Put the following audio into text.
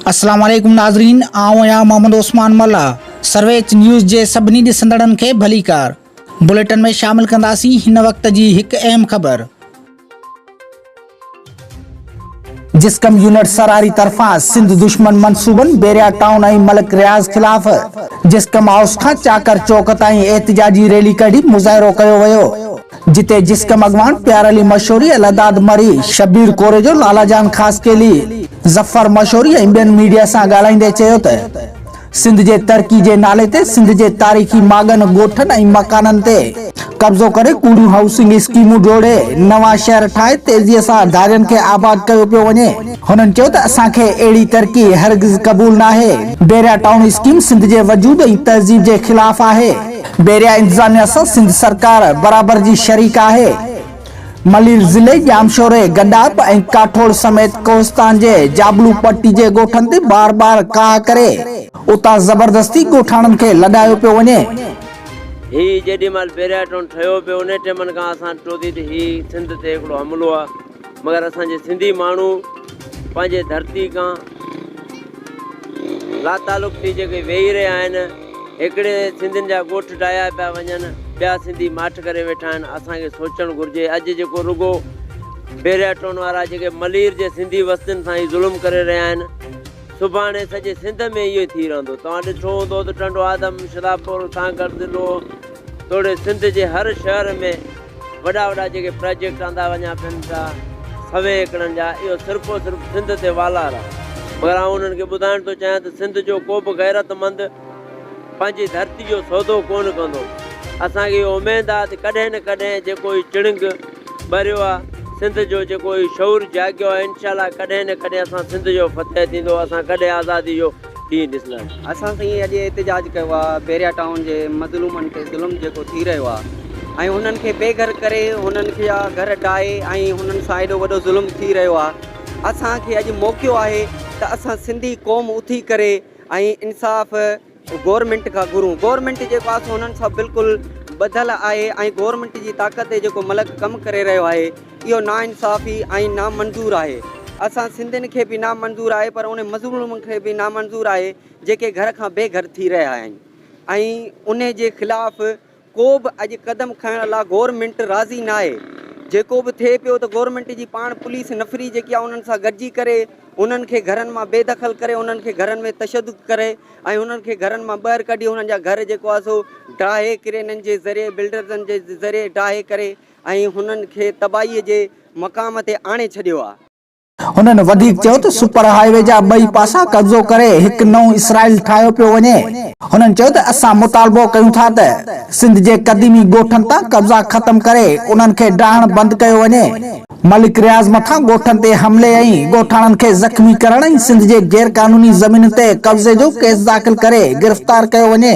अस्सलाम वालेकुम नाज़रीन, आऊं आहियां मोहम्मद उस्मान मल्ला। सर्वेच न्यूज़ जे सभिनी ॾिसंदड़नि खे भलीकार। बुलेटिन में शामिल कंदासीं हिन वक्त जी हिकु अहम ख़बर। जिस्कम यूनिट सरारी तरफ़ां सिंध दुश्मन मंसूबन बेरिया टाउन ऐं मलिक रियाज़ ख़िलाफ़ जिस्कम हाउस खां चाकर चौक ताईं एहतिजाजी रैली कढी मुज़ाहिरो कयो वियो, जिते जिस्कम अॻवान प्यार अली मशहूरी, लदाद मरी, शबीर कोरेजो, लालाजान ख़ासकेली, ज़फ़र मशहूरी ऐं ॿियनि मीडिया सां ॻाल्हाईंदे चयो त सिंध जे तरक़ी जे नाले ते सिंध जे तारीख़ी मागन, ॻोठनि ऐं मकाननि ते कब्ज़ो करे कूड़ियूं हाउसिंग स्कीमूं जोड़े नवां शहर ठाहे तेज़ीअ सां धारियनि खे आबाद कयो पियो वञे। हुननि चयो त असांखे अहिड़ी तरक़ी हरगिज़ क़बूल नाहे। बेरिया टाउन स्कीम सिंध जे वजूद ऐं तहज़ीब जे ख़िलाफ़ आहे। बेरिया इंतज़ामिया सां सिंध सरकार बराबर जी शरीक आहे। मलीर ज़िले जामशोरे, गडाप ऐं काठोड़ समेत कोहिस्तान जे जाबलू पट्टी जे ॻोठनि ते बार बार काह करे उतां ज़बरदस्ती ॻोठाणनि खे लॾायो पियो वञे। ही जेॾी महिल बेरिया टाउन ठहियो पियो उन टाइमनि खां असां टियों ॾींहुं ही सिंध ते हिकिड़ो हमिलो आहे, मगर असांजे सिंधी माण्हू पंहिंजे धरती खां लातालुक थी जेके वेही रहिया आहिनि, हिकिड़े सिंधियुनि जा ॻोठ ठाहिया पिया वञनि, ॿिया सिंधी माठ करे वेठा आहिनि। असांखे सोचणु घुरिजे, अॼु जेको रुगो बेरिया टाउन वारा जेके मलीर जे सिंधी वस्तियुनि सां ई ज़ुल्म करे रहिया आहिनि, सुभाणे सॼे सिंध में इहो ई थी रहंदो। तव्हां ॾिठो हूंदो त टंडो आदम, शदापुर, सांगड़, ज़िलो, तोड़े सिंध जे हर शहर में वॾा वॾा जेके प्रोजेक्ट आंदा वञा पिया था सवे एकड़नि जा, इहो सिर्फ़ु सिंध ते वालार आहे। मगर आउं उन्हनि खे ॿुधाइण थो चाहियां त सिंध जो को बि गैरतमंद पंहिंजी धरती जो सौदो कोन कंदो। असांखे इहो उमेदु आहे त कॾहिं न कॾहिं जेको ही चिणिंग ॿरियो आहे सिंध जो, जेको ही शौर जाॻियो आहे, इनशाला कॾहिं न कॾहिं असां सिंध जो फतेह थींदो। असां कॾहिं आज़ादी जो ॾींहुं ॾिसंदा। असां साईं अॼु एहतिजाज कयो आहे बेरिया टाउन जे मज़लूमनि ते ज़ुल्म जेको थी रहियो आहे ऐं हुननि खे बेघर करे हुननि खे घर ठाहे ऐं हुननि सां एॾो वॾो ज़ुल्म थी रहियो आहे। असांखे अॼु मौक़ो आहे त असां सिंधी क़ौम उथी करे ऐं इंसाफ़ गवर्नमेंट खां घुरूं। गवर्नमेंट जेको आहे हुननि सां बिल्कुलु ॿधल आहे ऐं गवर्नमेंट जी ताक़त ते जेको मलक कमु करे रहियो आहे इहो नाइंसाफ़ी ऐं नामंज़ूर आहे। असां सिंधियुनि खे बि नामंज़ूर आहे, पर उन मज़लूमनि खे बि नामंज़ूर आहे जेके घर खां बेघर थी रहिया आहिनि ऐं उन जे ख़िलाफ़ को बि अॼु क़दम खणण लाइ गवर्नमेंट राज़ी न आहे। जेको बि थिए पियो त गवर्नमेंट जी पाण पुलिस नफ़री जेकी आहे उन्हनि सां गॾिजी करे उन्हनि खे घरनि मां बेदख़ल करे, उन्हनि खे घरनि में तशदुद करे ऐं उन्हनि खे घरनि मां ॿाहिरि कढी उन्हनि जा घर जेको आहे सो ढाहे क्रेननि जे ज़रिए, बिल्डर्सनि जे ज़रिए ढाहे करे ऐं हुननि खे तबाहीअ जे मक़ाम ते आणे छॾियो आहे। हुननि वधीक चयो त सुपर हाईवे जा ॿई पासा कब्ज़ो करे हिकु नओं इसराइल ठाहियो पियो वञे। हुननि चयो त असां मुतालबो कयूं था त सिंध जे क़दीमी ॻोठनि तां कब्ज़ा ख़तम करे उन्हनि खे ढाहण बंदि कयो वञे। मलिक रियाज़ मथां ॻोठनि ते हमले ऐं ॻोठाणनि खे ज़ख़्मी करण ऐं सिंध जे गैर क़ानूनी ज़मीन ते कब्ज़े जो केस दाख़िल करे गिरफ़्तार कयो वञे।